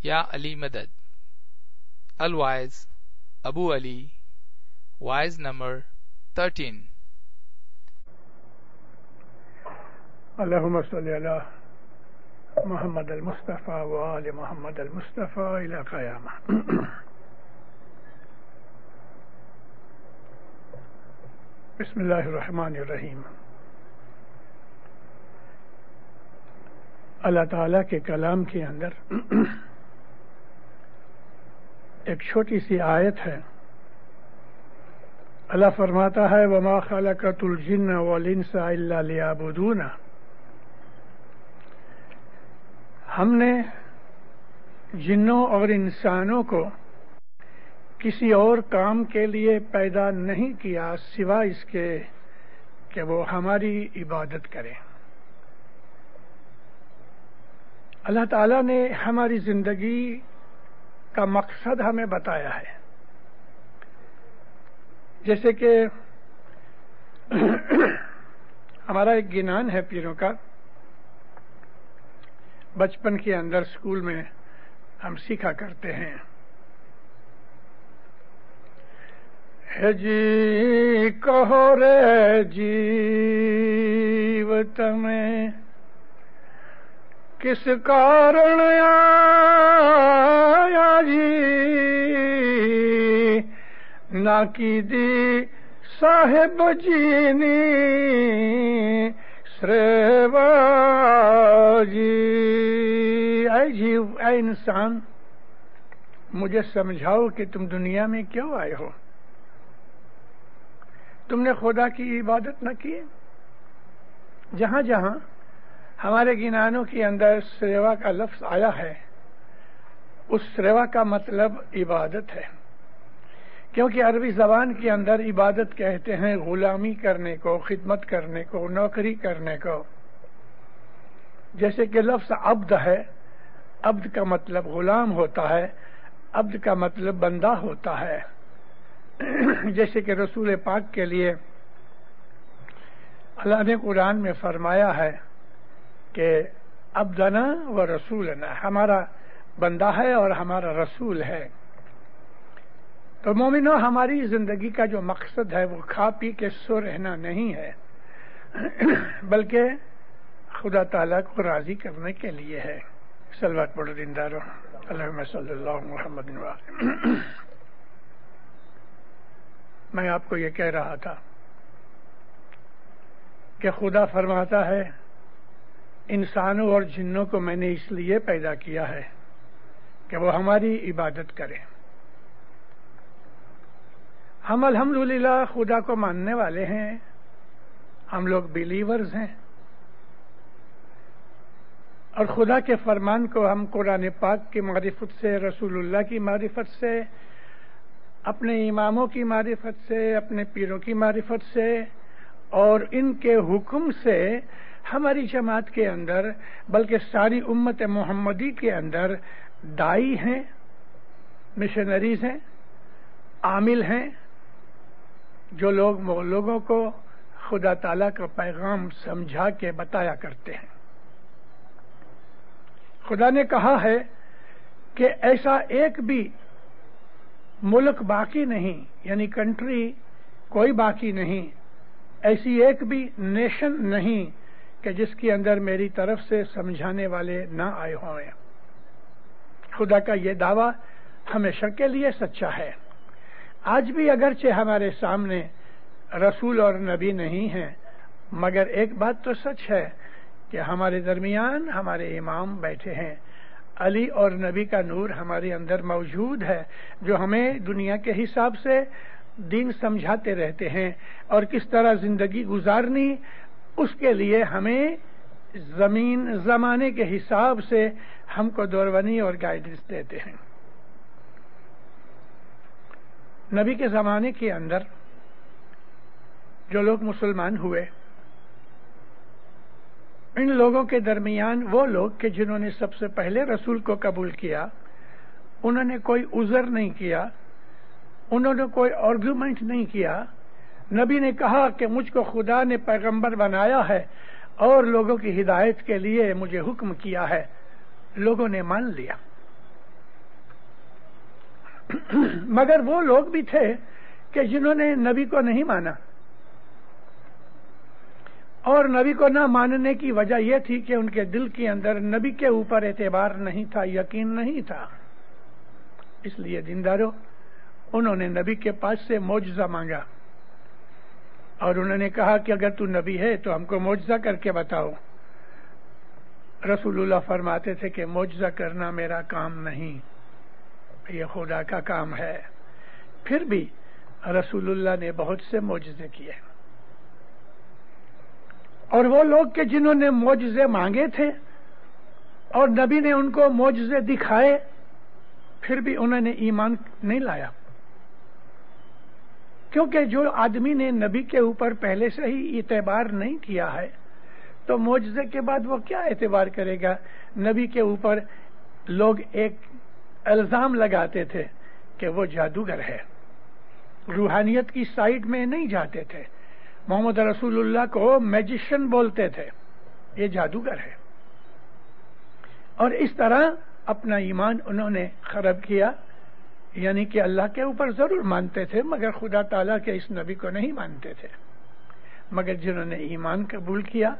یا علی مدد. الوائز ابو علی. وائز نمبر 13. اللہم صلی علی محمد المصطفى وآل محمد المصطفى إلى قیامہ. بسم اللہ الرحمن الرحیم. اللہ تعالیٰ کے کلام کے اندر ایک چھوٹی سی آیت ہے. اللہ فرماتا ہے وما خلقت الجن والانس الا لیعبدون. ہم نے جنوں اور انسانوں کو کسی اور کام کے لیے پیدا نہیں کیا سوائے اس کے کہ وہ ہماری عبادت کریں. اللہ تعالیٰ نے ہماری زندگی کا مقصد ہمیں بتایا ہے. جیسے کہ ہمارا ایک گنان ہے پیروں کا. بچپن کے اندر اسکول میں ہم سیکھا کرتے ہیں ہے جی کہو رے جیوت میں کس کارن آیا جی نہ کی دی صاحب جینی سریوا جی. اے جیو، اے انسان، مجھے سمجھاؤ کہ تم دنیا میں کیوں آئے ہو؟ تم نے خدا کی عبادت نہ کی؟ جہاں جہاں ہمارے گنانوں کے اندر سریوا کا لفظ آیا ہے، اس سریوا کا مطلب عبادت ہے. کیونکہ عربی زبان کے اندر عبادت کہتے ہیں غلامی کرنے کو، خدمت کرنے کو، نوکری کرنے کو. جیسے کہ لفظ عبد ہے، عبد کا مطلب غلام ہوتا ہے، عبد کا مطلب بندہ ہوتا ہے. جیسے کہ رسول پاک کے لیے اللہ نے قرآن میں فرمایا ہے کہ عبدنا و رسولنا، ہمارا بندہ ہے اور ہمارا رسول ہے. تو مومنو، ہماری زندگی کا جو مقصد ہے وہ کھا پی کے سو رہنا نہیں ہے، بلکہ خدا تعالیٰ کو راضی کرنے کے لیے ہے. صلوات پڑھو دیندارو. اللہم صلی اللہ محمد وآلہ. میں آپ کو یہ کہہ رہا تھا کہ خدا فرماتا ہے انسانوں اور جنوں کو میں نے اس لیے پیدا کیا ہے کہ وہ ہماری عبادت کریں. ہم الحمدللہ خدا کو ماننے والے ہیں، ہم لوگ بلیورز ہیں، اور خدا کے فرمان کو ہم قرآن پاک کی معرفت سے، رسول اللہ کی معرفت سے، اپنے اماموں کی معرفت سے، اپنے پیروں کی معرفت سے اور ان کے حکم سے ہماری جماعت کے اندر، بلکہ ساری امت محمدی کے اندر دائی ہیں، مشنریز ہیں، عامل ہیں، جو لوگوں کو خدا تعالیٰ کا پیغام سمجھا کے بتایا کرتے ہیں. خدا نے کہا ہے کہ ایسا ایک بھی ملک باقی نہیں، یعنی کنٹری کوئی باقی نہیں، ایسی ایک بھی نیشن نہیں کہ جس کے اندر میری طرف سے سمجھانے والے نہ آئے ہوئے. خدا کا یہ دعویٰ ہمیشہ کے لیے سچا ہے. آج بھی اگرچہ ہمارے سامنے رسول اور نبی نہیں ہیں، مگر ایک بات تو سچ ہے کہ ہمارے درمیان ہمارے امام بیٹھے ہیں. علی اور نبی کا نور ہمارے اندر موجود ہے، جو ہمیں دنیا کے حساب سے دین سمجھاتے رہتے ہیں اور کس طرح زندگی گزارنی، اس کے لیے ہمیں زمانے کے حساب سے ہم کو دورونی اور گائیڈنس دیتے ہیں. نبی کے زمانے کے اندر جو لوگ مسلمان ہوئے، ان لوگوں کے درمیان وہ لوگ کہ جنہوں نے سب سے پہلے رسول کو قبول کیا، انہوں نے کوئی عذر نہیں کیا، انہوں نے کوئی آرگومنٹ نہیں کیا. نبی نے کہا کہ مجھ کو خدا نے پیغمبر بنایا ہے اور لوگوں کی ہدایت کے لیے مجھے حکم کیا ہے. لوگوں نے مان لیا. مگر وہ لوگ بھی تھے کہ جنہوں نے نبی کو نہیں مانا، اور نبی کو نہ ماننے کی وجہ یہ تھی کہ ان کے دل کے اندر نبی کے اوپر اعتبار نہیں تھا، یقین نہیں تھا۔ اس لیے دینداروں، انہوں نے نبی کے پاس سے معجزہ مانگا اور انہوں نے کہا کہ اگر تو نبی ہے تو ہم کو معجزہ کر کے بتاؤ۔ رسول اللہ فرماتے تھے کہ معجزہ کرنا میرا کام نہیں، یہ خدا کا کام ہے۔ پھر بھی رسول اللہ نے بہت سے معجزے کیے، اور وہ لوگ کہ جنہوں نے معجزے مانگے تھے اور نبی نے ان کو معجزے دکھائے، پھر بھی انہوں نے ایمان نہیں لایا، کیونکہ جو آدمی نے نبی کے اوپر پہلے سے ہی اعتبار نہیں کیا ہے تو معجزے کے بعد وہ کیا اعتبار کرے گا؟ نبی کے اوپر لوگ ایک الزام لگاتے تھے کہ وہ جادوگر ہے، روحانیت کی سائڈ میں نہیں جاتے تھے، محمد رسول اللہ کو میجیشن بولتے تھے، یہ جادوگر ہے، اور اس طرح اپنا ایمان انہوں نے خراب کیا۔ یعنی کہ اللہ کے اوپر ضرور مانتے تھے مگر خدا تعالیٰ کے اس نبی کو نہیں مانتے تھے۔ مگر جنہوں نے ایمان قبول کیا،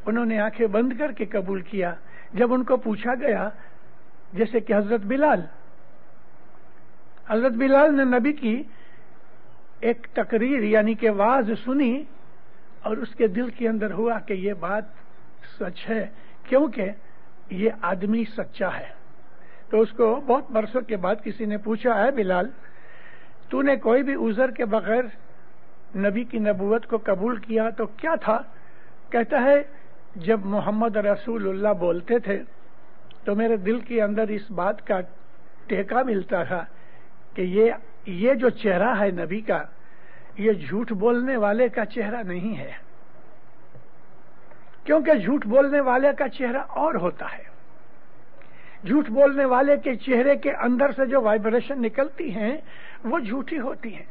انہوں نے آنکھیں بند کر کے قبول کیا۔ جب ان کو پوچھا گیا، جیسے کہ حضرت بلال نے نبی کی ایک تقریر یعنی کہ واعظ سنی اور اس کے دل کے اندر ہوا کہ یہ بات سچ ہے، کیونکہ یہ آدمی سچا ہے۔ تو اس کو بہت برسوں کے بعد کسی نے پوچھا، ہے بلال، تو نے کوئی بھی عذر کے بغیر نبی کی نبوت کو قبول کیا تو کیا تھا؟ کہتا ہے جب محمد رسول اللہ بولتے تھے تو میرے دل کے اندر اس بات کا ٹیکا ملتا تھا کہ یہ جو چہرہ ہے نبی کا، یہ جھوٹ بولنے والے کا چہرہ نہیں ہے، کیونکہ جھوٹ بولنے والے کا چہرہ اور ہوتا ہے۔ جھوٹ بولنے والے کے چہرے کے اندر سے جو وائبریشن نکلتی ہیں وہ جھوٹی ہوتی ہیں۔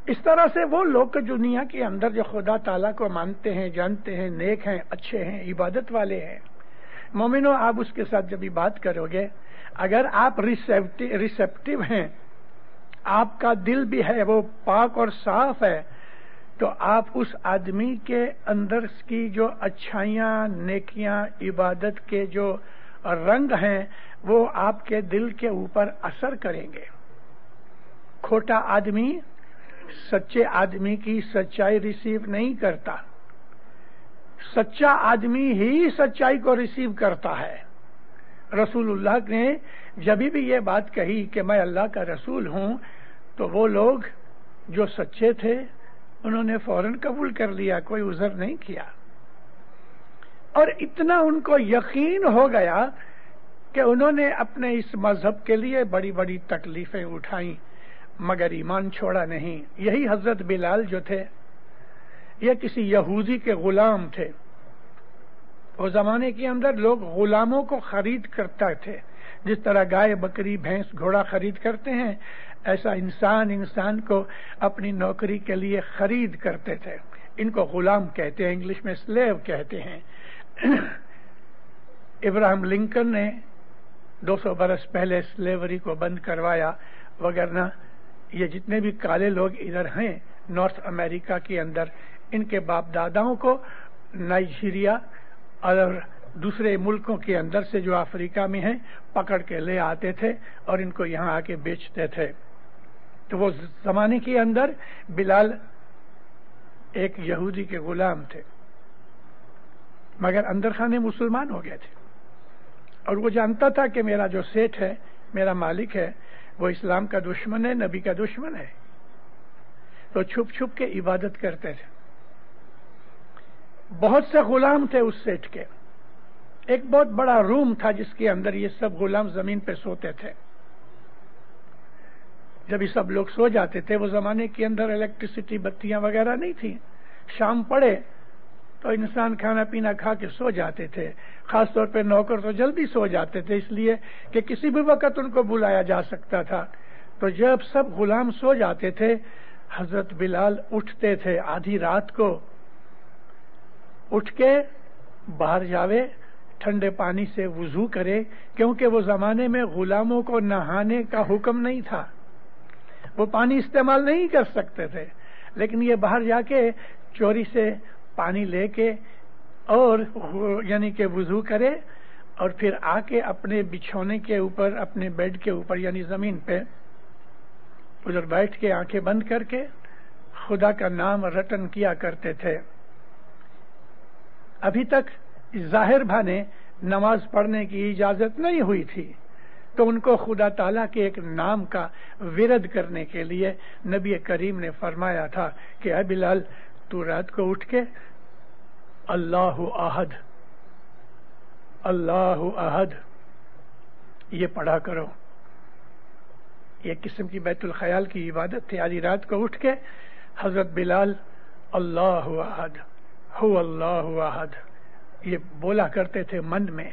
اس طرح سے وہ لوگ دنیا کے اندر جو خدا تعالیٰ کو مانتے ہیں، جانتے ہیں، نیک ہیں، اچھے ہیں، عبادت والے ہیں، مومنوں آپ اس کے ساتھ جب بھی بات کرو گے، اگر آپ ریسیپٹیو ہیں، آپ کا دل بھی ہے وہ پاک اور صاف ہے، تو آپ اس آدمی کے اندر کی جو اچھائیاں، نیکیاں، عبادت کے جو رنگ ہیں وہ آپ کے دل کے اوپر اثر کریں گے۔ کھوٹا آدمی سچے آدمی کی سچائی ریسیو نہیں کرتا، سچا آدمی ہی سچائی کو ریسیو کرتا ہے۔ رسول اللہ نے جب بھی یہ بات کہی کہ میں اللہ کا رسول ہوں تو وہ لوگ جو سچے تھے انہوں نے فوراً قبول کر لیا، کوئی عذر نہیں کیا، اور اتنا ان کو یقین ہو گیا کہ انہوں نے اپنے اس مذہب کے لیے بڑی بڑی تکلیفیں اٹھائیں مگر ایمان چھوڑا نہیں۔ یہی حضرت بلال جو تھے یہ کسی یہودی کے غلام تھے۔ اس زمانے کے اندر لوگ غلاموں کو خرید کرتے تھے، جس طرح گائے، بکری، بھینس، گھوڑا خرید کرتے ہیں، ایسا انسان کو اپنی نوکری کے لیے خرید کرتے تھے۔ ان کو غلام کہتے ہیں، انگلش میں سلیو کہتے ہیں۔ ابراہیم لنکن نے 200 برس پہلے سلیوری کو بند کروایا، وگرنہ یہ جتنے بھی کالے لوگ ادھر ہیں نارتھ امریکہ کے اندر، ان کے باپ داداؤں کو نائجیریا اور دوسرے ملکوں کے اندر سے جو افریقہ میں ہیں پکڑ کے لے آتے تھے اور ان کو یہاں آ کے بیچتے تھے۔ تو وہ زمانے کے اندر بلال ایک یہودی کے غلام تھے، مگر اندر خانے مسلمان ہو گئے تھے، اور وہ جانتا تھا کہ میرا جو سیٹ ہے، میرا مالک ہے، وہ اسلام کا دشمن ہے، نبی کا دشمن ہے، تو چھپ چھپ کے عبادت کرتے تھے۔ بہت سے غلام تھے اس سیٹ کے، ایک بہت بڑا روم تھا جس کے اندر یہ سب غلام زمین پہ سوتے تھے۔ جب یہ سب لوگ سو جاتے تھے، وہ زمانے کے اندر الیکٹریسٹی، بتیاں وغیرہ نہیں تھی، شام پڑے تو انسان کھانا پینا کھا کے سو جاتے تھے، خاص طور پہ نوکر تو جلدی سو جاتے تھے اس لیے کہ کسی بھی وقت ان کو بلایا جا سکتا تھا۔ تو جب سب غلام سو جاتے تھے، حضرت بلال اٹھتے تھے آدھی رات کو، اٹھ کے باہر جاوے، ٹھنڈے پانی سے وضو کرے، کیونکہ وہ زمانے میں غلاموں کو نہانے کا حکم نہیں تھا، وہ پانی استعمال نہیں کر سکتے تھے، لیکن یہ باہر جا کے چوری سے پانی لے کے اور یعنی کہ وضو کرے، اور پھر آ کے اپنے بچھونے کے اوپر، اپنے بیڈ کے اوپر یعنی زمین پہ ادھر بیٹھ کے آنکھیں بند کر کے خدا کا نام رٹن کیا کرتے تھے۔ ابھی تک ظاہر بھانے نماز پڑھنے کی اجازت نہیں ہوئی تھی، تو ان کو خدا تعالیٰ کے ایک نام کا ورد کرنے کے لیے نبی کریم نے فرمایا تھا کہ اے بلال، تو رات کو اٹھ کے اللہ احد اللہ احد یہ پڑھا کرو۔ یہ قسم کی بیت الخیال کی عبادت تھی۔ آدھی رات کو اٹھ کے حضرت بلال اللہ احد ہو اللہ احد یہ بولا کرتے تھے من میں۔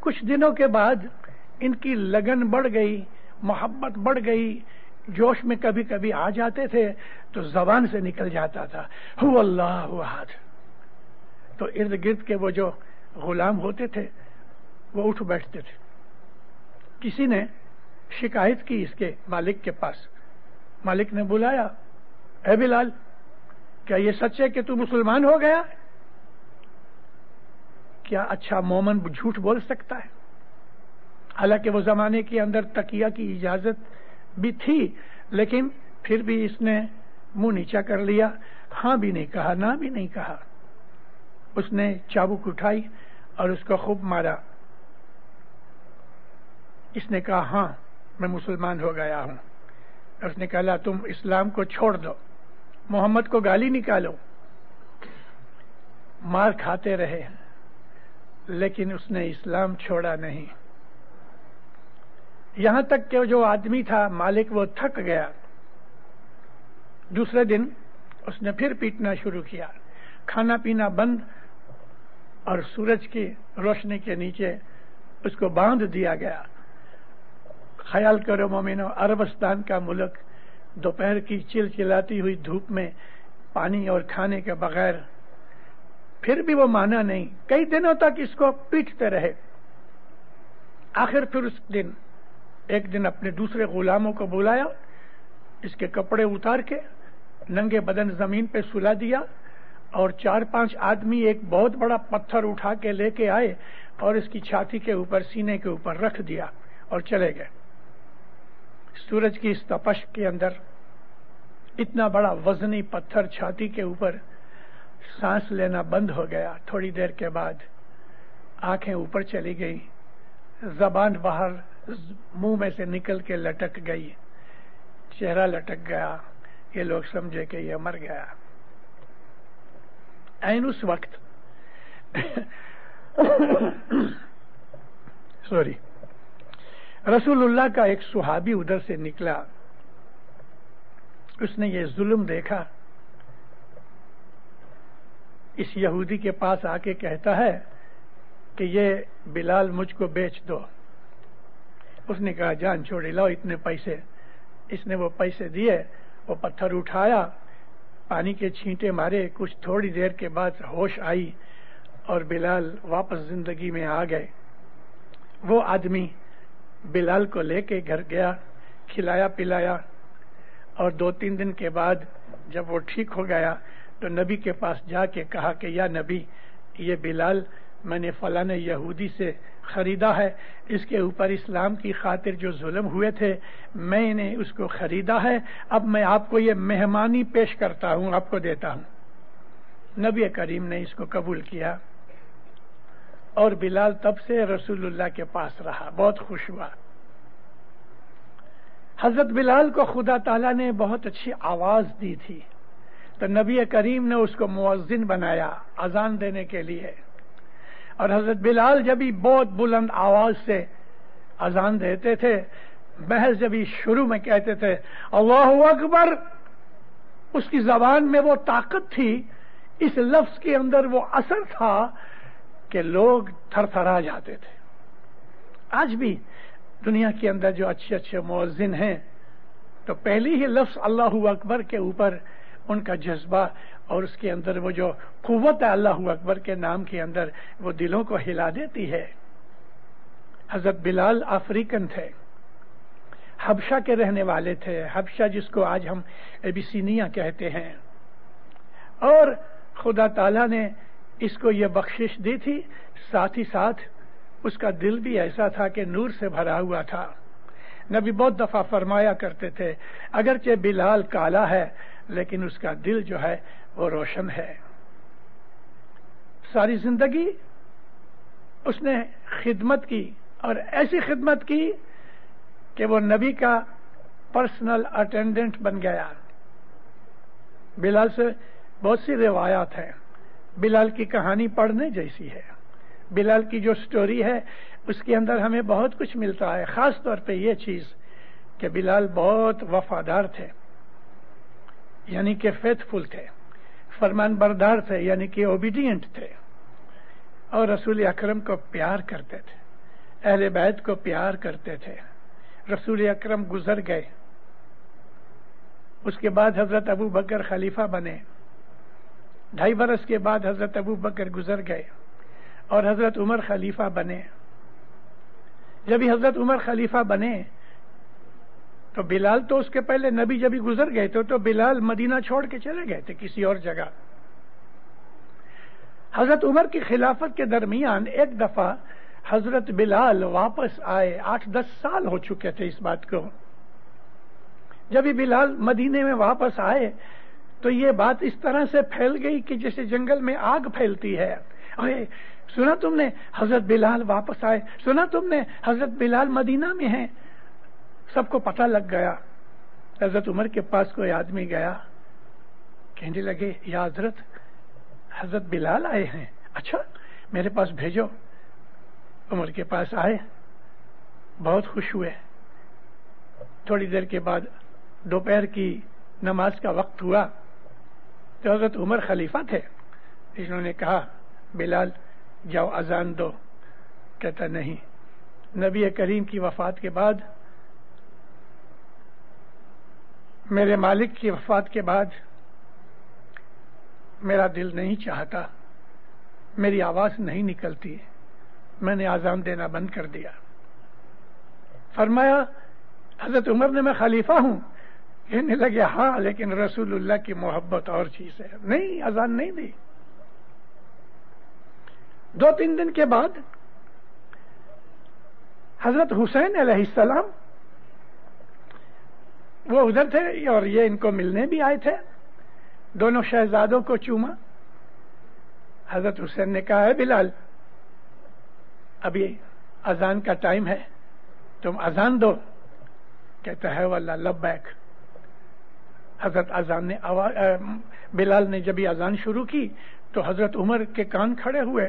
کچھ دنوں کے بعد ان کی لگن بڑھ گئی، محبت بڑھ گئی، جوش میں کبھی کبھی آ جاتے تھے تو زبان سے نکل جاتا تھا ہو اللہ احد، تو ارد گرد کے وہ جو غلام ہوتے تھے وہ اٹھ بیٹھتے تھے۔ کسی نے شکایت کی اس کے مالک کے پاس، مالک نے بلایا، اے بلال کیا یہ سچ ہے کہ تو مسلمان ہو گیا؟ کیا اچھا مومن جھوٹ بول سکتا ہے؟ حالانکہ وہ زمانے کے اندر تقیہ کی اجازت بھی تھی، لیکن پھر بھی اس نے منہ نیچا کر لیا، ہاں بھی نہیں کہا، نہ بھی نہیں کہا۔ اس نے چابک اٹھائی اور اس کو خوب مارا۔ اس نے کہا ہاں میں مسلمان ہو گیا ہوں۔ اس نے کہا تم اسلام کو چھوڑ دو، محمد کو گالی نکالو۔ مار کھاتے رہے لیکن اس نے اسلام چھوڑا نہیں، یہاں تک کہ جو آدمی تھا مالک وہ تھک گیا۔ دوسرے دن اس نے پھر پیٹنا شروع کیا، کھانا پینا بند، اور سورج کی روشنی کے نیچے اس کو باندھ دیا گیا۔ خیال کرو مومنو، عربستان کا ملک دوپہر کی چلچلاتی ہوئی دھوپ میں پانی اور کھانے کے بغیر، پھر بھی وہ مانا نہیں، کئی دنوں تک اس کو پیٹتے رہے۔ آخر پھر اس دن ایک دن اپنے دوسرے غلاموں کو بلایا، اس کے کپڑے اتار کے ننگے بدن زمین پہ سلا دیا، اور 4-5 آدمی ایک بہت بڑا پتھر اٹھا کے لے کے آئے اور اس کی چھاتی کے اوپر، سینے کے اوپر رکھ دیا اور چلے گئے۔ سورج کی اس تپش کے اندر اتنا بڑا وزنی پتھر چھاتی کے اوپر، سانس لینا بند ہو گیا۔ تھوڑی دیر کے بعد آنکھیں اوپر چلی گئی، زبان باہر منہ میں سے نکل کے لٹک گئی، چہرہ لٹک گیا۔ یہ لوگ سمجھے کہ یہ مر گیا۔ عین اس وقت رسول اللہ کا ایک صحابی ادھر سے نکلا، اس نے یہ ظلم دیکھا، اس یہودی کے پاس آ کے کہتا ہے کہ یہ بلال مجھ کو بیچ دو۔ اس نے کہا جان چھوڑی، لاؤ اتنے پیسے۔ اس نے وہ پیسے دیے، وہ پتھر اٹھایا، پانی کے چھینٹے مارے، کچھ تھوڑی دیر کے بعد ہوش آئی اور بلال واپس زندگی میں آ گئے۔ وہ آدمی بلال کو لے کے گھر گیا، کھلایا پلایا، اور 2-3 دن کے بعد جب وہ ٹھیک ہو گیا تو نبی کے پاس جا کے کہا کہ یا نبی، یہ بلال میں نے فلاں یہودی سے خریدا ہے، اس کے اوپر اسلام کی خاطر جو ظلم ہوئے تھے میں نے اس کو خریدا ہے، اب میں آپ کو یہ مہمانی پیش کرتا ہوں، آپ کو دیتا ہوں۔ نبی کریم نے اس کو قبول کیا، اور بلال تب سے رسول اللہ کے پاس رہا، بہت خوش ہوا۔ حضرت بلال کو خدا تعالیٰ نے بہت اچھی آواز دی تھی، تو نبی کریم نے اس کو مؤذن بنایا اذان دینے کے لیے، اور حضرت بلال جب ہی بہت بلند آواز سے اذان دیتے تھے، محض جب ہی شروع میں کہتے تھے اللہ اکبر، اس کی زبان میں وہ طاقت تھی، اس لفظ کے اندر وہ اثر تھا کہ لوگ تھر تھرا جاتے تھے۔ آج بھی دنیا کے اندر جو اچھے اچھے مؤذن ہیں تو پہلی ہی لفظ اللہ اکبر کے اوپر ان کا جذبہ اور اس کے اندر وہ جو قوت ہے اللہ اکبر کے نام کے اندر، وہ دلوں کو ہلا دیتی ہے۔ حضرت بلال افریقن تھے، حبشہ کے رہنے والے تھے، حبشہ جس کو آج ہم ابیسینیا کہتے ہیں، اور خدا تعالیٰ نے اس کو یہ بخشش دی تھی، ساتھ ہی ساتھ اس کا دل بھی ایسا تھا کہ نور سے بھرا ہوا تھا۔ نبی بہت دفعہ فرمایا کرتے تھے اگرچہ بلال کالا ہے لیکن اس کا دل جو ہے وہ روشن ہے۔ ساری زندگی اس نے خدمت کی، اور ایسی خدمت کی کہ وہ نبی کا پرسنل اٹینڈنٹ بن گیا۔ بلال سے بہت سی روایات ہیں، بلال کی کہانی پڑھنے جیسی ہے۔ بلال کی جو سٹوری ہے اس کے اندر ہمیں بہت کچھ ملتا ہے، خاص طور پہ یہ چیز کہ بلال بہت وفادار تھے، یعنی کہ فیتھفل تھے، فرمان بردار تھے، یعنی کہ اوبیڈینٹ تھے، اور رسول اکرم کو پیار کرتے تھے، اہل بیت کو پیار کرتے تھے۔ رسول اکرم گزر گئے، اس کے بعد حضرت ابو بکر خلیفہ بنے، 2.5 برس کے بعد حضرت ابو بکر گزر گئے اور حضرت عمر خلیفہ بنے۔ جب ہی حضرت عمر خلیفہ بنے تو بلال تو اس کے پہلے نبی جب ہی گزر گئے تو بلال مدینہ چھوڑ کے چلے گئے تھے کسی اور جگہ۔ حضرت عمر کی خلافت کے درمیان ایک دفعہ حضرت بلال واپس آئے، 8-10 سال ہو چکے تھے اس بات کو۔ جب ہی بلال مدینے میں واپس آئے تو یہ بات اس طرح سے پھیل گئی کہ جیسے جنگل میں آگ پھیلتی ہے، اے سنا تم نے حضرت بلال واپس آئے، سنا تم نے حضرت بلال مدینہ میں ہیں۔ سب کو پتہ لگ گیا۔ حضرت عمر کے پاس کوئی آدمی گیا، کہنے لگے یا حضرت بلال آئے ہیں، اچھا میرے پاس بھیجو۔ عمر کے پاس آئے، بہت خوش ہوئے۔ تھوڑی دیر کے بعد دوپہر کی نماز کا وقت ہوا تو حضرت عمر خلیفہ تھے، انہوں نے کہا بلال جاؤ اذان دو۔ کہتا نہیں، نبی کریم کی وفات کے بعد، میرے مالک کی وفات کے بعد میرا دل نہیں چاہتا، میری آواز نہیں نکلتی، میں نے اذان دینا بند کر دیا۔ فرمایا حضرت عمر نے میں خلیفہ ہوں؟ کہنے لگے ہاں لیکن رسول اللہ کی محبت اور چیز ہے، نہیں اذان نہیں دی۔ 2-3 دن کے بعد حضرت حسین علیہ السلام وہ ادھر تھے اور یہ ان کو ملنے بھی آئے تھے، دونوں شہزادوں کو چوما۔ حضرت حسین نے کہا ہے بلال ابھی اذان کا ٹائم ہے، تم اذان دو۔ کہتا ہے واللہ لبیک۔ حضرت اذان نے بلال نے جب یہ اذان شروع کی تو حضرت عمر کے کان کھڑے ہوئے،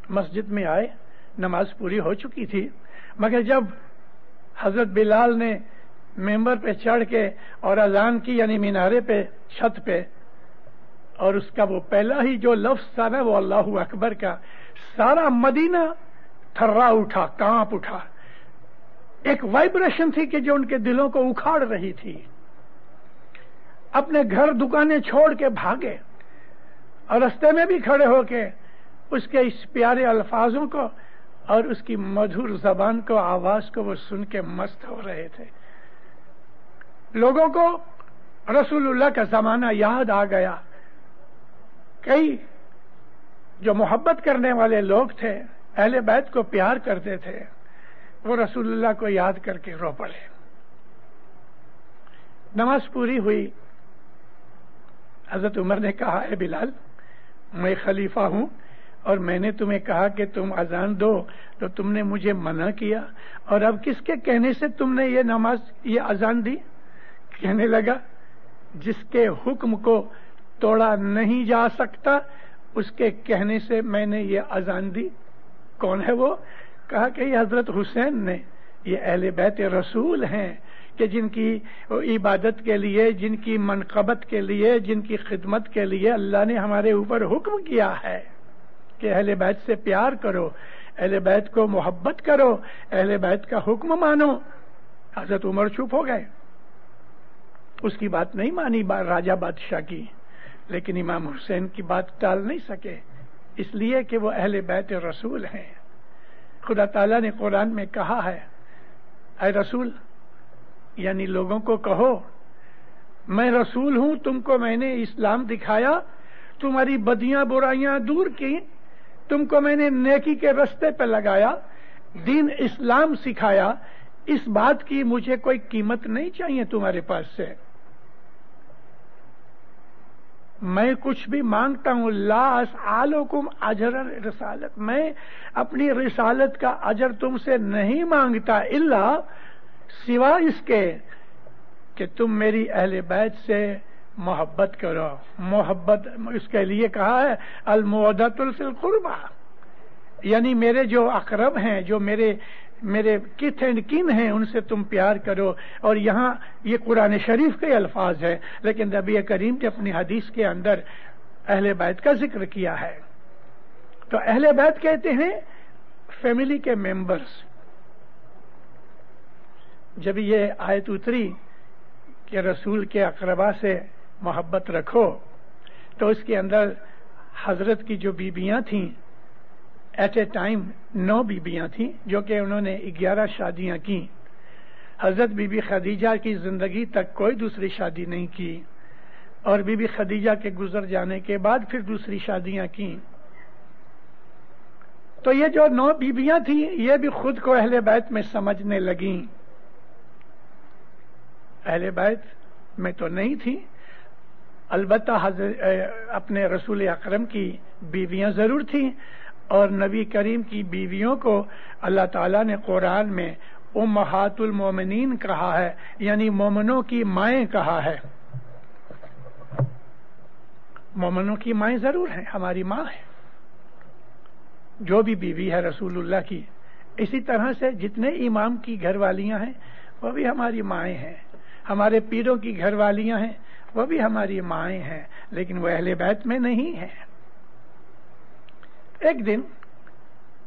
مسجد میں آئے، نماز پوری ہو چکی تھی، مگر جب حضرت بلال نے ممبر پہ چڑھ کے اور اذان کی، یعنی مینارے پہ چھت پہ، اور اس کا وہ پہلا ہی جو لفظ تھا نا وہ اللہ اکبر کا، سارا مدینہ تھرا اٹھا، کانپ اٹھا۔ ایک وائبریشن تھی کہ جو ان کے دلوں کو اکھاڑ رہی تھی۔ اپنے گھر دکانیں چھوڑ کے بھاگے اور رستے میں بھی کھڑے ہو کے اس کے اس پیارے الفاظوں کو اور اس کی مدھر زبان کو، آواز کو وہ سن کے مست ہو رہے تھے۔ لوگوں کو رسول اللہ کا زمانہ یاد آ گیا۔ کئی جو محبت کرنے والے لوگ تھے، اہل بیت کو پیار کرتے تھے، وہ رسول اللہ کو یاد کر کے رو پڑے۔ نماز پوری ہوئی، حضرت عمر نے کہا اے بلال میں خلیفہ ہوں اور میں نے تمہیں کہا کہ تم اذان دو تو تم نے مجھے منع کیا، اور اب کس کے کہنے سے تم نے یہ اذان دی؟ کہنے لگا جس کے حکم کو توڑا نہیں جا سکتا اس کے کہنے سے میں نے یہ اذان دی۔ کون ہے وہ؟ کہا کہ یہ حضرت حسین نے، یہ اہل بیت رسول ہیں کہ جن کی عبادت کے لیے، جن کی منقبت کے لیے، جن کی خدمت کے لیے اللہ نے ہمارے اوپر حکم کیا ہے کہ اہل بیت سے پیار کرو، اہل بیت کو محبت کرو، اہل بیت کا حکم مانو۔ حضرت عمر چپ ہو گئے۔ اس کی بات نہیں مانی راجہ بادشاہ کی، لیکن امام حسین کی بات ٹال نہیں سکے، اس لیے کہ وہ اہل بیت رسول ہیں۔ خدا تعالیٰ نے قرآن میں کہا ہے، اے رسول، یعنی لوگوں کو کہو میں رسول ہوں، تم کو میں نے اسلام دکھایا، تمہاری بدیاں برائیاں دور کی، تم کو میں نے نیکی کے رستے پہ لگایا، دین اسلام سکھایا، اس بات کی مجھے کوئی قیمت نہیں چاہیے تمہارے پاس سے۔ میں کچھ بھی مانگتا ہوں، لا اسألکم اجر رسالت، میں اپنی رسالت کا اجر تم سے نہیں مانگتا، الا سوا اس کے کہ تم میری اہل بیت سے محبت کرو۔ محبت اس کے لیے کہا ہے المودۃ فی القربہ، یعنی میرے جو اقرب ہیں، جو میرے کتھ اینڈ کن ہیں، ان سے تم پیار کرو۔ اور یہاں یہ قرآن شریف کے الفاظ ہیں، لیکن نبی کریم نے اپنی حدیث کے اندر اہل بیت کا ذکر کیا ہے۔ تو اہل بیت کہتے ہیں فیملی کے ممبرز۔ جب یہ آیت اتری کہ رسول کے اقربا سے محبت رکھو، تو اس کے اندر حضرت کی جو بیویاں تھیں، ایٹ اے ٹائم 9 بیویاں تھیں، جو کہ انہوں نے 11 شادیاں کی۔ حضرت بی بی خدیجہ کی زندگی تک کوئی دوسری شادی نہیں کی، اور بی بی خدیجہ کے گزر جانے کے بعد پھر دوسری شادیاں کی۔ تو یہ جو 9 بیویاں تھیں، یہ بھی خود کو اہل بیت میں سمجھنے لگیں۔ اہل بیت میں تو نہیں تھی، البتہ اپنے رسول اکرم کی بیویاں ضرور تھیں، اور نبی کریم کی بیویوں کو اللہ تعالیٰ نے قرآن میں امہات المومنین کہا ہے، یعنی مومنوں کی مائیں کہا ہے۔ مومنوں کی مائیں ضرور ہیں، ہماری ماں ہے جو بھی بیوی ہے رسول اللہ کی۔ اسی طرح سے جتنے امام کی گھر والیاں ہیں وہ بھی ہماری مائیں ہیں، ہمارے پیروں کی گھر والیاں ہیں وہ بھی ہماری مائیں ہیں، لیکن وہ اہل بیت میں نہیں ہیں۔ ایک دن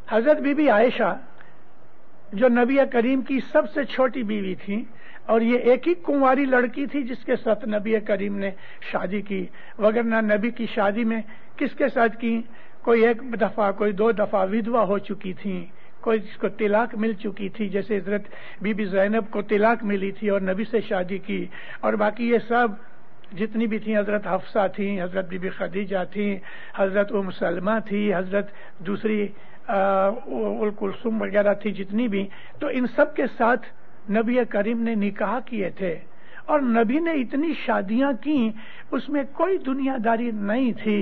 حضرت بی بی عائشہ جو نبی کریم کی سب سے چھوٹی بیوی تھی، اور یہ ایک ہی کنواری لڑکی تھی جس کے ساتھ نبی کریم نے شادی کی، وگرنہ نبی کی شادی میں کس کے ساتھ کی؟ کوئی 1 دفعہ، کوئی 2 دفعہ ودوا ہو چکی تھی، کوئی جس کو طلاق مل چکی تھی، جیسے حضرت بی بی زینب کو طلاق ملی تھی اور نبی سے شادی کی، اور باقی یہ سب جتنی بھی تھیں، حضرت حفصہ تھیں، حضرت بی بی خدیجہ تھیں، حضرت ام سلمہ تھی، حضرت دوسری کلثوم وغیرہ تھی جتنی بھی، تو ان سب کے ساتھ نبی کریم نے نکاح کیے تھے، اور نبی نے اتنی شادیاں کی، اس میں کوئی دنیا داری نہیں تھی۔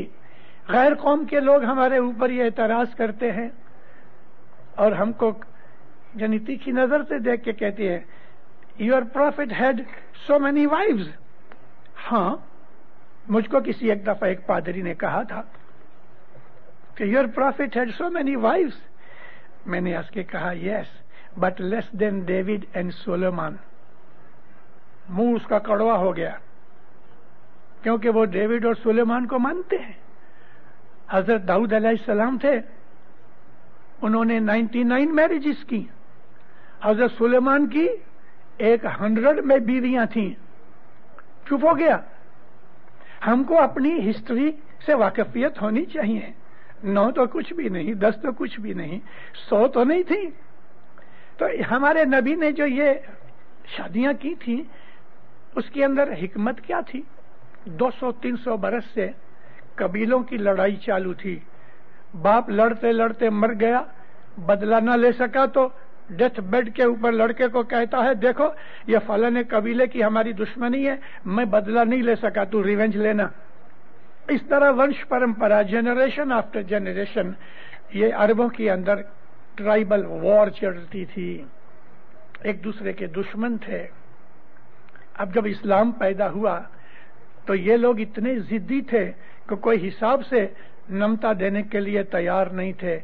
غیر قوم کے لوگ ہمارے اوپر یہ اعتراض کرتے ہیں اور ہم کو یعنی تیکھی نظر سے دیکھ کے کہتے ہیں your profit had so many wives. ہاں، مجھ کو کسی ایک دفعہ ایک پادری نے کہا تھا کہ your profit had so many wives. میں نے اس کے کہا yes but less than David and Solomon. منہ اس کا کڑوا ہو گیا، کیونکہ وہ ڈیوڈ اور سلیمان کو مانتے ہیں۔ حضرت داؤد علیہ السلام تھے، انہوں نے 99 میرجز کی، حضرت سلیمان کی 100 میں بیویاں تھیں۔ چپ ہو گیا۔ ہم کو اپنی ہسٹری سے واقفیت ہونی چاہیے۔ 9 تو کچھ بھی نہیں، 10 تو کچھ بھی نہیں، 100 تو نہیں تھی۔ تو ہمارے نبی نے جو یہ شادیاں کی تھیں، اس کے اندر حکمت کیا تھی؟ 200-300 برس سے قبیلوں کی لڑائی چالو تھی۔ باپ لڑتے لڑتے مر گیا، بدلہ نہ لے سکا تو ڈیتھ بیڈ کے اوپر لڑکے کو کہتا ہے دیکھو یہ فلاں قبیلے کی ہماری دشمنی ہے، میں بدلہ نہیں لے سکا، تو ریونج لینا۔ اس طرح ونش پرمپرا، جنریشن آفٹر جنریشن، یہ عربوں کے اندر ٹرائبل وار چلتی تھی، ایک دوسرے کے دشمن تھے۔ اب جب اسلام پیدا ہوا تو یہ لوگ اتنے ضدی تھے کہ کوئی حساب سے نمتا دینے کے لیے تیار نہیں تھے۔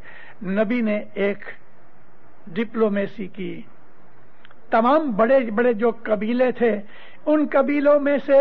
نبی نے ایک ڈپلومیسی کی، تمام بڑے بڑے جو قبیلے تھے ان قبیلوں میں سے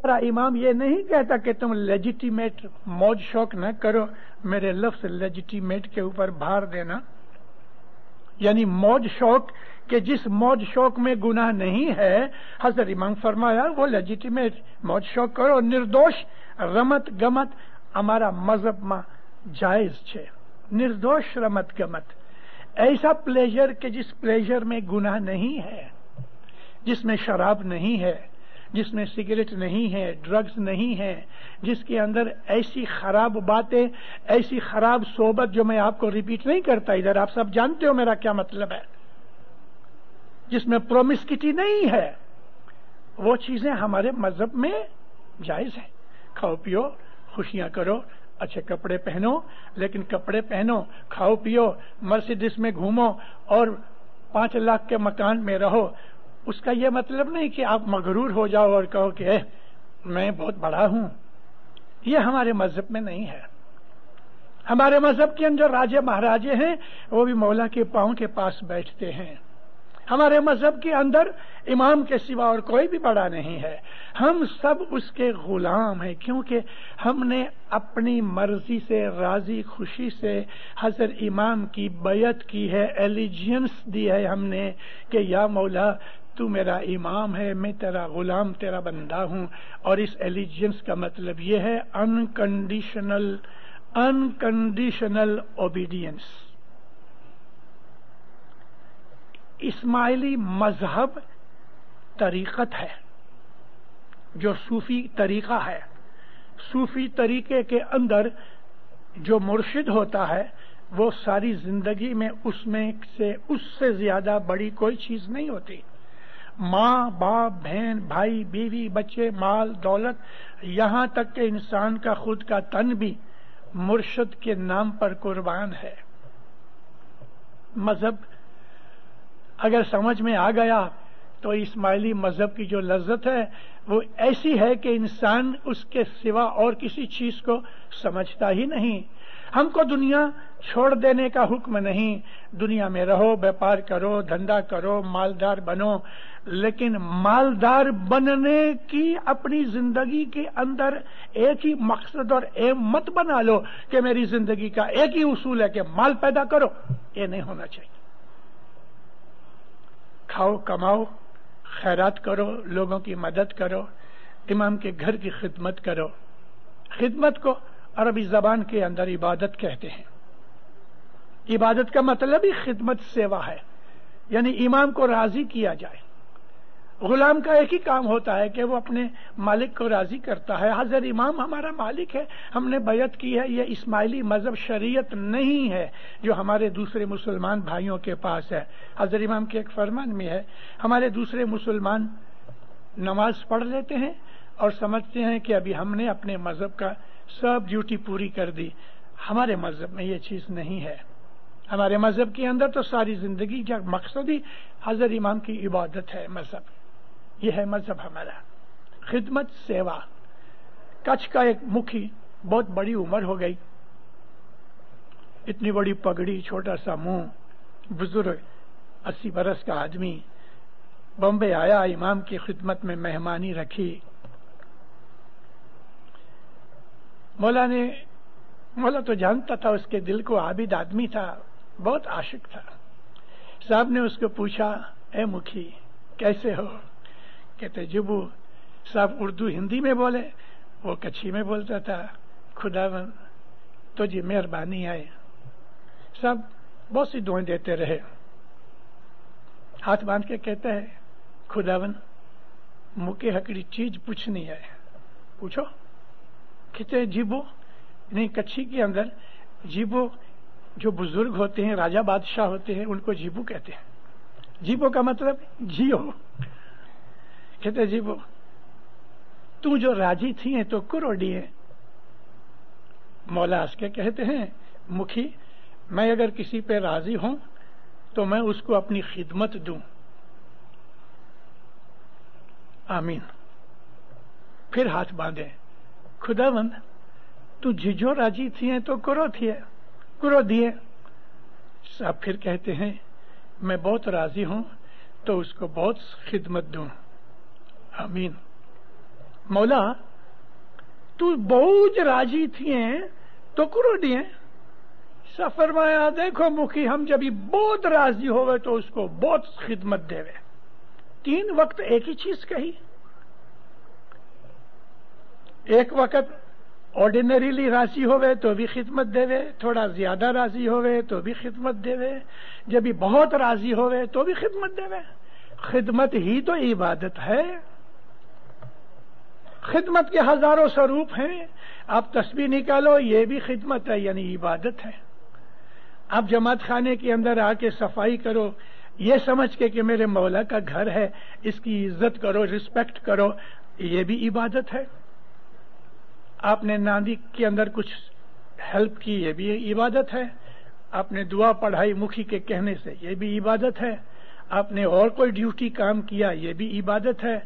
ہمارا امام یہ نہیں کہتا کہ تم لیجیٹیمیٹ موج شوق نہ کرو، میرے لفظ لیجیٹیمیٹ کے اوپر بھار دینا، یعنی موج شوق کہ جس موج شوق میں گناہ نہیں ہے، حضرت امام فرمایا وہ لیجیٹیمیٹ موج شوق کرو، نردوش رمت گمت ہمارا مذہب میں جائز ہے، نردوش رمت گمت ایسا پلیجر کہ جس پلیجر میں گناہ نہیں ہے، جس میں شراب نہیں ہے، جس میں سگریٹ نہیں ہے، ڈرگز نہیں ہے، جس کے اندر ایسی خراب باتیں، ایسی خراب صحبت جو میں آپ کو ریپیٹ نہیں کرتا ادھر، آپ سب جانتے ہو میرا کیا مطلب ہے، جس میں پرومسکیٹی نہیں ہے، وہ چیزیں ہمارے مذہب میں جائز ہیں۔ کھاؤ پیو، خوشیاں کرو، اچھے کپڑے پہنو، لیکن کپڑے پہنو، کھاؤ پیو، مرسیڈس میں گھومو اور 5 لاکھ کے مکان میں رہو، اس کا یہ مطلب نہیں کہ آپ مغرور ہو جاؤ اور کہو کہ میں بہت بڑا ہوں، یہ ہمارے مذہب میں نہیں ہے۔ ہمارے مذہب کے اندر راجے مہاراجے ہیں، وہ بھی مولا کے پاؤں کے پاس بیٹھتے ہیں۔ ہمارے مذہب کے اندر امام کے سوا اور کوئی بھی بڑا نہیں ہے، ہم سب اس کے غلام ہیں، کیونکہ ہم نے اپنی مرضی سے راضی خوشی سے حضرت امام کی بیعت کی ہے، ایلیجینس دی ہے ہم نے کہ یا مولا تو میرا امام ہے، میں تیرا غلام، تیرا بندہ ہوں، اور اس ایلیجینس کا مطلب یہ ہے انکنڈیشنل اوبیڈینس۔ اسماعیلی مذہب طریقت ہے جو صوفی طریقہ ہے، صوفی طریقے کے اندر جو مرشد ہوتا ہے وہ ساری زندگی میں اس سے زیادہ بڑی کوئی چیز نہیں ہوتی، ماں باپ بہن بھائی بیوی بچے مال دولت، یہاں تک کہ انسان کا خود کا تن بھی مرشد کے نام پر قربان ہے۔ مذہب اگر سمجھ میں آ گیا تو اسماعیلی مذہب کی جو لذت ہے وہ ایسی ہے کہ انسان اس کے سوا اور کسی چیز کو سمجھتا ہی نہیں۔ ہم کو دنیا چھوڑ دینے کا حکم نہیں، دنیا میں رہو، بیپار کرو، دھندا کرو، مالدار بنو، لیکن مالدار بننے کی اپنی زندگی کے اندر ایک ہی مقصد اور ایم مت بنا لو کہ میری زندگی کا ایک ہی اصول ہے کہ مال پیدا کرو، یہ نہیں ہونا چاہیے۔ کھاؤ کماؤ، خیرات کرو، لوگوں کی مدد کرو، امام کے گھر کی خدمت کرو۔ خدمت کو عربی زبان کے اندر عبادت کہتے ہیں۔ عبادت کا مطلب ہی خدمت سیوا ہے، یعنی امام کو راضی کیا جائے۔ غلام کا ایک ہی کام ہوتا ہے کہ وہ اپنے مالک کو راضی کرتا ہے۔ حضرت امام ہمارا مالک ہے، ہم نے بیعت کی ہے۔ یہ اسماعیلی مذہب شریعت نہیں ہے جو ہمارے دوسرے مسلمان بھائیوں کے پاس ہے۔ حضرت امام کے ایک فرمان میں ہے، ہمارے دوسرے مسلمان نماز پڑھ لیتے ہیں اور سمجھتے ہیں کہ ابھی ہم نے اپنے مذہب کا سب ڈیوٹی پوری کر دی۔ ہمارے مذہب میں یہ چیز نہیں ہے۔ ہمارے مذہب کے اندر تو ساری زندگی کا مقصد ہی حضرت امام کی عبادت ہے۔ مذہب یہ ہے، مذہب ہمارا خدمت سیوا۔ کچھ کا ایک مکھی، بہت بڑی عمر ہو گئی، اتنی بڑی پگڑی، چھوٹا سا منہ، بزرگ 80 برس کا آدمی بمبے آیا، امام کی خدمت میں مہمانی رکھی۔ مولا تو جانتا تھا اس کے دل کو، عابد آدمی تھا، بہت عاشق تھا۔ صاحب نے اس کو پوچھا، اے مکھی کیسے ہو؟ کہتے جبو۔ صاحب اردو ہندی میں بولے، وہ کچھی میں بولتا تھا، خداوند تجھے مہربانی ہے۔ صاحب بہت سی دعائیں دیتے رہے، ہاتھ باندھ کے کہتا ہے، خداوند مکے ہکڑی چیز پوچھنی ہے، پوچھو۔ کہتے جیبو، نہیں کچھی کے اندر جیبو جو بزرگ ہوتے ہیں، راجہ بادشاہ ہوتے ہیں، ان کو جیبو کہتے ہیں۔ جیبو کا مطلب جیو۔ کہتے جیبو تو جو راضی تھی ہیں تو کرو ڈیے۔ مولا اس کے کہتے ہیں، مکھی میں اگر کسی پہ راضی ہوں تو میں اس کو اپنی خدمت دوں۔ آمین۔ پھر ہاتھ باندھے، خداوند تو جھجو راضی تھی ہیں تو کرو دیے۔ صاحب پھر کہتے ہیں، میں بہت راضی ہوں تو اس کو بہت خدمت دوں۔ آمین۔ مولا تو بہت راضی تھے تو کرو دیے. سب فرمایا دیکھو مکھی ہم جب بہت راضی ہوئے تو اس کو بہت خدمت دے. 3 وقت ایک ہی چیز کہی. ایک وقت آرڈینریلی راضی ہوئے تو بھی خدمت دے، تھوڑا زیادہ راضی ہوئے تو بھی خدمت دے، جب بہت راضی ہوئے تو بھی خدمت دے. خدمت ہی تو عبادت ہے. خدمت کے ہزاروں سوروپ ہیں. آپ تسبیح نکالو یہ بھی خدمت ہے، یعنی عبادت ہے. آپ جماعت خانے کے اندر آ کے صفائی کرو یہ سمجھ کے کہ میرے مولا کا گھر ہے، اس کی عزت کرو، رسپیکٹ کرو، یہ بھی عبادت ہے. آپ نے ناندی کے اندر کچھ ہیلپ کی یہ بھی عبادت ہے. آپ نے دعا پڑھائی مکھی کے کہنے سے یہ بھی عبادت ہے. آپ نے اور کوئی ڈیوٹی کام کیا یہ بھی عبادت ہے.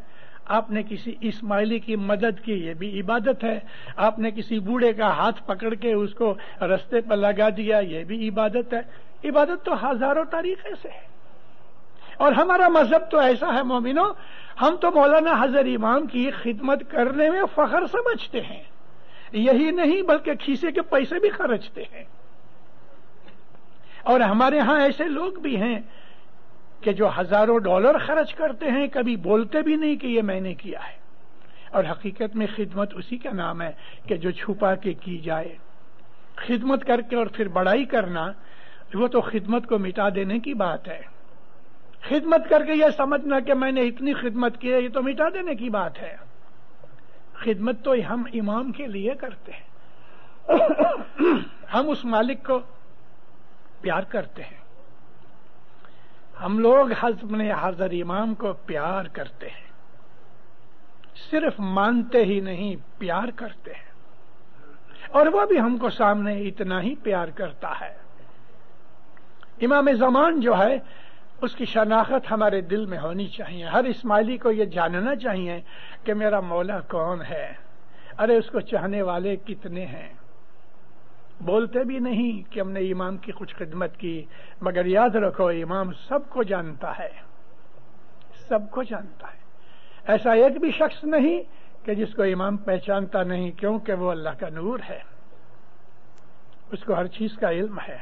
آپ نے کسی اسماعیلی کی مدد کی یہ بھی عبادت ہے. آپ نے کسی بوڑھے کا ہاتھ پکڑ کے اس کو رستے پر لگا دیا یہ بھی عبادت ہے. عبادت تو ہزاروں طریقے سے ہے. اور ہمارا مذہب تو ایسا ہے مومنو، ہم تو مولانا حضرت امام کی خدمت کرنے میں فخر سمجھتے ہیں. یہی نہیں بلکہ کھیسے کے پیسے بھی خرچتے ہیں. اور ہمارے ہاں ایسے لوگ بھی ہیں کہ جو ہزاروں ڈالر خرچ کرتے ہیں، کبھی بولتے بھی نہیں کہ یہ میں نے کیا ہے. اور حقیقت میں خدمت اسی کا نام ہے کہ جو چھپا کے کی جائے. خدمت کر کے اور پھر بڑائی کرنا وہ تو خدمت کو مٹا دینے کی بات ہے. خدمت کر کے یہ سمجھنا کہ میں نے اتنی خدمت کی ہے یہ تو مٹا دینے کی بات ہے. خدمت تو ہم امام کے لیے کرتے ہیں. ہم اس مالک کو پیار کرتے ہیں. ہم لوگ حضرت امام کو پیار کرتے ہیں. صرف مانتے ہی نہیں پیار کرتے ہیں. اور وہ بھی ہم کو سامنے اتنا ہی پیار کرتا ہے. امام زمان جو ہے اس کی شناخت ہمارے دل میں ہونی چاہیے. ہر اسماعیلی کو یہ جاننا چاہیے کہ میرا مولا کون ہے. ارے اس کو چاہنے والے کتنے ہیں. بولتے بھی نہیں کہ ہم نے امام کی کچھ خدمت کی، مگر یاد رکھو امام سب کو جانتا ہے. سب کو جانتا ہے. ایسا ایک بھی شخص نہیں کہ جس کو امام پہچانتا نہیں، کیونکہ وہ اللہ کا نور ہے. اس کو ہر چیز کا علم ہے.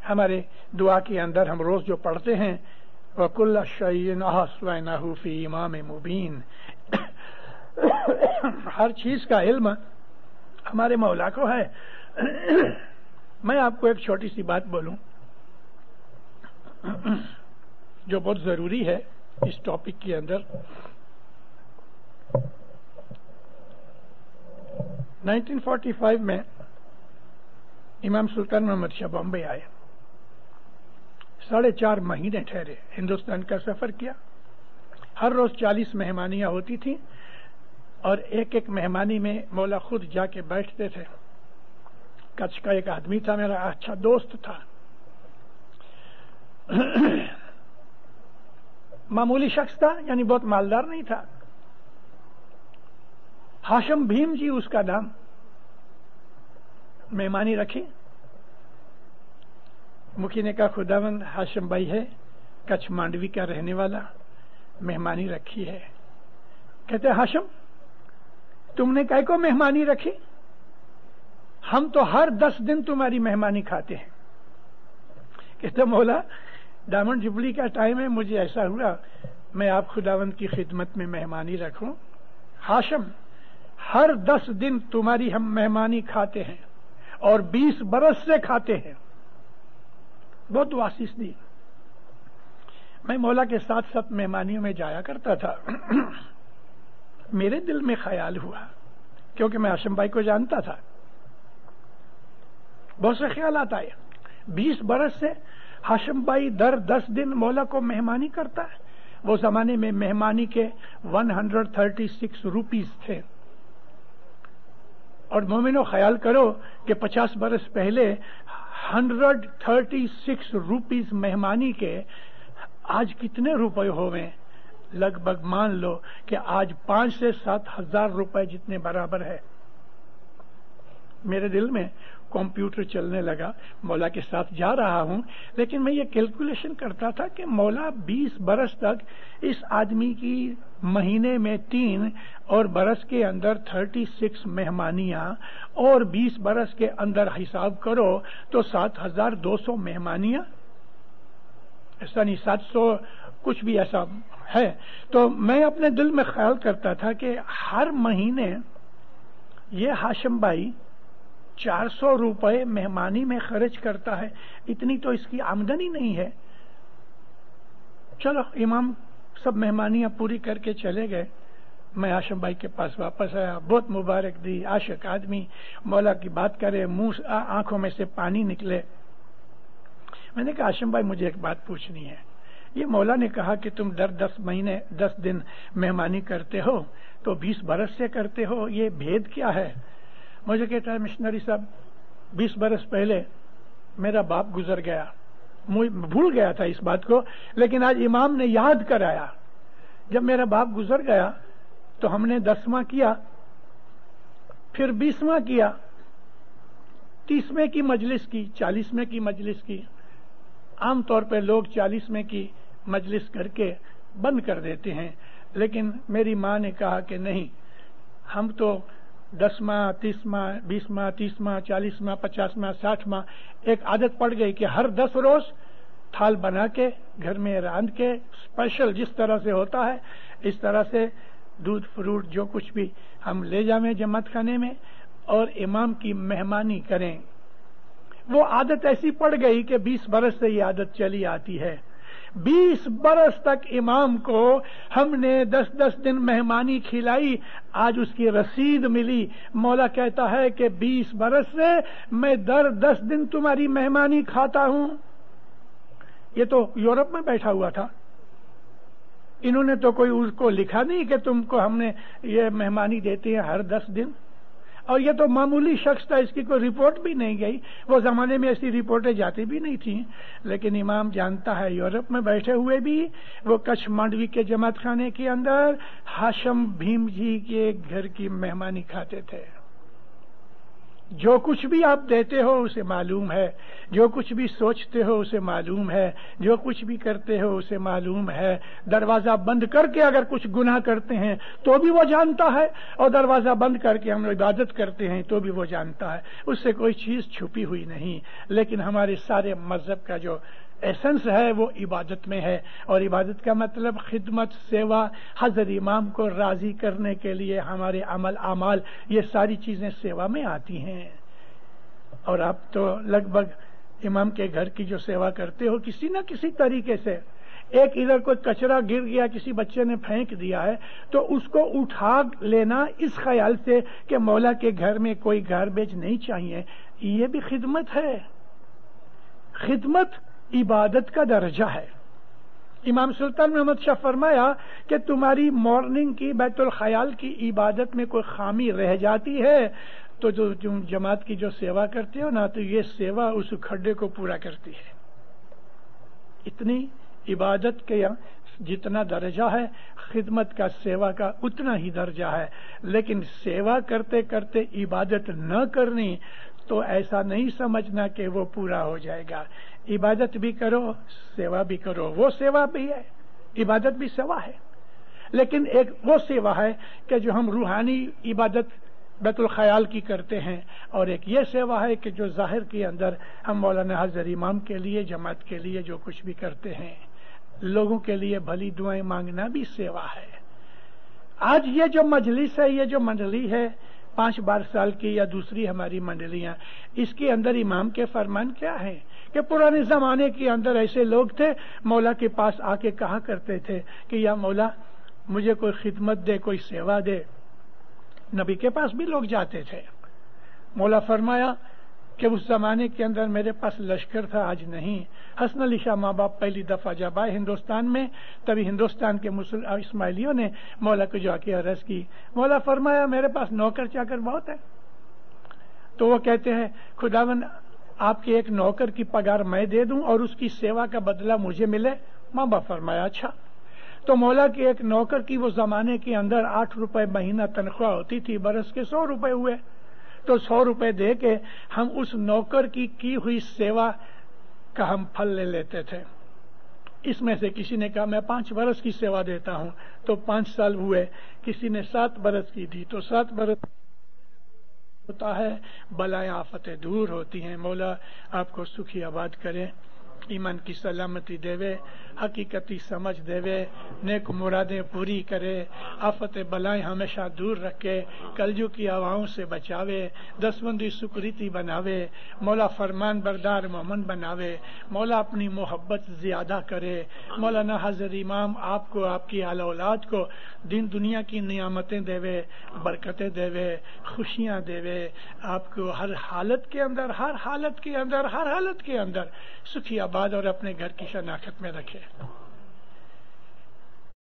ہمارے دعا کے اندر ہم روز جو پڑھتے ہیں وَكُلَّ شَيْءٍ أَحْصَيْنَاهُ فِي إِمَامٍ مُبِينٍ، ہر چیز کا علم ہمارے مولا کو ہے. میں آپ کو ایک چھوٹی سی بات بولوں جو بہت ضروری ہے اس ٹاپک کے اندر. 1945 میں امام سلطان محمد شاہ بامبے آئے. 4.5 مہینے ٹھہرے، ہندوستان کا سفر کیا. ہر روز 40 مہمانیاں ہوتی تھیں اور ایک ایک مہمانی میں مولا خود جا کے بیٹھتے تھے. کچھ کا ایک آدمی تھا، میرا اچھا دوست تھا. معمولی شخص تھا، یعنی بہت مالدار نہیں تھا. ہاشم بھیم جی اس کا نام. مہمانی رکھی. مکھی نے کہا خداوند ہاشم بھائی ہے، کچھ مانڈوی کا رہنے والا، مہمانی رکھی ہے. کہتے ہاشم تم نے کہے کو مہمانی رکھی؟ ہم تو ہر 10 دن تمہاری مہمانی کھاتے ہیں. کہتے مولا ڈائمنڈ جبلی کا ٹائم ہے، مجھے ایسا ہوا میں آپ خداوند کی خدمت میں مہمانی رکھوں. ہاشم ہر 10 دن تمہاری ہم مہمانی کھاتے ہیں اور 20 برس سے کھاتے ہیں. بہت واسطہ دی. میں مولا کے ساتھ ساتھ مہمانیوں میں جایا کرتا تھا. میرے دل میں خیال ہوا کیونکہ میں ہاشم بھائی کو جانتا تھا. بہت سے خیالات آئے. 20 برس سے ہاشم بھائی در 10 دن مولا کو مہمانی کرتا ہے. وہ زمانے میں مہمانی کے 136 روپیز تھے. اور مومنو خیال کرو کہ 50 برس پہلے 136 روپیز مہمانی کے آج کتنے روپے ہوئے؟ لگ بھگ مان لو کہ آج 5 سے 7 ہزار روپے جتنے برابر ہے. میرے دل میں کمپیوٹر چلنے لگا، مولا کے ساتھ جا رہا ہوں، لیکن میں یہ کیلکولیشن کرتا تھا کہ مولا 20 برس تک اس آدمی کی مہینے میں 3 اور برس کے اندر 36 مہمانیاں، اور 20 برس کے اندر حساب کرو تو 7200 مہمانیاں، ایسا نہیں 700 کچھ بھی ایسا ہے۔ تو میں اپنے دل میں خیال کرتا تھا کہ ہر مہینے یہ ہاشم بھائی 400 روپے مہمانی میں خرچ کرتا ہے، اتنی تو اس کی آمدنی نہیں ہے۔ چلو امام سب مہمانیاں پوری کر کے چلے گئے، میں ہاشم بھائی کے پاس واپس آیا، بہت مبارک دی، عاشق آدمی، مولا کی بات کرے، منہ آنکھوں میں سے پانی نکلے۔ میں نے کہا ہاشم بھائی مجھے ایک بات پوچھنی ہے، یہ مولا نے کہا کہ تم 10 مہینے 10 دن مہمانی کرتے ہو تو 20 برس سے کرتے ہو، یہ بھید کیا ہے؟ مجھے کہتا ہے مشنری صاحب 20 برس پہلے میرا باپ گزر گیا، بھول گیا تھا اس بات کو، لیکن آج امام نے یاد کرایا۔ جب میرا باپ گزر گیا تو ہم نے 10واں کیا، پھر 20واں کیا، 30ویں کی مجلس کی، 40ویں کی مجلس کی۔ عام طور پہ لوگ 40ویں کی مجلس کر کے بند کر دیتے ہیں، لیکن میری ماں نے کہا کہ نہیں، ہم تو 10واں 30واں 20واں 30واں 40واں 50واں 60واں ایک عادت پڑ گئی کہ ہر 10 روز تھال بنا کے گھر میں راندھ کے اسپیشل جس طرح سے ہوتا ہے اس طرح سے دودھ فروٹ جو کچھ بھی ہم لے جائیں جماعت خانے میں اور امام کی مہمانی کریں۔ وہ عادت ایسی پڑ گئی کہ 20 برس سے یہ عادت چلی آتی ہے۔ 20 برس تک امام کو ہم نے 10 دن مہمانی کھلائی، آج اس کی رسید ملی، مولا کہتا ہے کہ 20 برس سے میں 10 دن تمہاری مہمانی کھاتا ہوں۔ یہ تو یورپ میں بیٹھا ہوا تھا، انہوں نے تو کوئی اس کو لکھا نہیں کہ تم کو ہم نے یہ مہمانی دیتے ہیں ہر 10 دن، اور یہ تو معمولی شخص تھا، اس کی کوئی رپورٹ بھی نہیں گئی، وہ زمانے میں ایسی رپورٹیں جاتی بھی نہیں تھیں، لیکن امام جانتا ہے یورپ میں بیٹھے ہوئے بھی وہ کچھ مانڈوی کے جماعت خانے کے اندر ہاشم بھیم جی کے گھر کی مہمانی کھاتے تھے۔ جو کچھ بھی آپ دیتے ہو اسے معلوم ہے، جو کچھ بھی سوچتے ہو اسے معلوم ہے، جو کچھ بھی کرتے ہو اسے معلوم ہے۔ دروازہ بند کر کے اگر کچھ گناہ کرتے ہیں تو بھی وہ جانتا ہے، اور دروازہ بند کر کے ہم عبادت کرتے ہیں تو بھی وہ جانتا ہے، اس سے کوئی چیز چھپی ہوئی نہیں۔ لیکن ہمارے سارے مذہب کا جو ایسنس ہے وہ عبادت میں ہے، اور عبادت کا مطلب خدمت، سیوا، حضرت امام کو راضی کرنے کے لیے ہمارے عمل اعمال یہ ساری چیزیں سیوا میں آتی ہیں۔ اور آپ تو لگ بھگ امام کے گھر کی جو سیوا کرتے ہو کسی نہ کسی طریقے سے، ایک ادھر کوئی کچرا گر گیا کسی بچے نے پھینک دیا ہے تو اس کو اٹھا لینا اس خیال سے کہ مولا کے گھر میں کوئی گاربیج نہیں چاہیے، یہ بھی خدمت ہے۔ خدمت عبادت کا درجہ ہے۔ امام سلطان محمد شاہ فرمایا کہ تمہاری مارننگ کی بیت الخیال کی عبادت میں کوئی خامی رہ جاتی ہے تو جو جماعت کی جو سیوا کرتے ہو نا تو یہ سیوا اس کھڈے کو پورا کرتی ہے۔ اتنی عبادت کے جتنا درجہ ہے خدمت کا، سیوا کا اتنا ہی درجہ ہے، لیکن سیوا کرتے کرتے عبادت نہ کرنی تو ایسا نہیں سمجھنا کہ وہ پورا ہو جائے گا۔ عبادت بھی کرو، سیوا بھی کرو، وہ سیوا بھی ہے، عبادت بھی سیوا ہے، لیکن ایک وہ سیوا ہے کہ جو ہم روحانی عبادت بیت الخیال کی کرتے ہیں، اور ایک یہ سیوا ہے کہ جو ظاہر کے اندر ہم مولانا حضرت امام کے لیے، جماعت کے لیے جو کچھ بھی کرتے ہیں، لوگوں کے لیے بھلی دعائیں مانگنا بھی سیوا ہے۔ آج یہ جو مجلس ہے، یہ جو منڈلی ہے 5-12 سال کی یا دوسری ہماری منڈلیاں، اس کے اندر امام کے فرمان کیا ہیں کہ پرانے زمانے کے اندر ایسے لوگ تھے مولا کے پاس آ کے کہا کرتے تھے کہ یا مولا مجھے کوئی خدمت دے، کوئی سیوا دے۔ نبی کے پاس بھی لوگ جاتے تھے۔ مولا فرمایا کہ اس زمانے کے اندر میرے پاس لشکر تھا، آج نہیں۔ حسن علی شاہ ماں باپ پہلی دفعہ جب آئے ہندوستان میں، تبھی ہندوستان کے اسماعیلیوں نے مولا کو جا کے عرض کی، مولا فرمایا میرے پاس نوکر چاکر بہت ہے۔ تو وہ کہتے ہیں خداوند آپ کے ایک نوکر کی پگار میں دے دوں اور اس کی سیوا کا بدلہ مجھے ملے؟ ماں باپ فرمایا اچھا۔ تو مولا کے ایک نوکر کی وہ زمانے کے اندر 8 روپے مہینہ تنخواہ ہوتی تھی، برس کے 100 روپے ہوئے۔ تو 100 روپے دے کے ہم اس نوکر کی ہوئی سیوا کا ہم پھل لے لیتے تھے۔ اس میں سے کسی نے کہا میں 5 برس کی سیوا دیتا ہوں تو 5 سال ہوئے، کسی نے 7 برس کی دی تو 7 برس ہوتا ہے، بلائیں آفتیں دور ہوتی ہیں۔ مولا آپ کو سکھی آباد کرے، ایمان کی سلامتی دے، حقیقتی سمجھ دے، نیک مرادیں پوری کرے، آفت بلائیں ہمیشہ دور رکھے، کلجو کی ہواؤں سے بچاوے، دسوندی سکریتی بناوے، مولا فرمان بردار مومن بناوے، مولا اپنی محبت زیادہ کرے، مولانا حضرت امام آپ کو، آپ کی اہل اولاد کو دین دنیا کی نعمتیں دے، برکتیں دے، خوشیاں دے، آپ کو ہر حالت کے اندر سکھی آباد اور اپنے گھر کی شناخت میں رکھے۔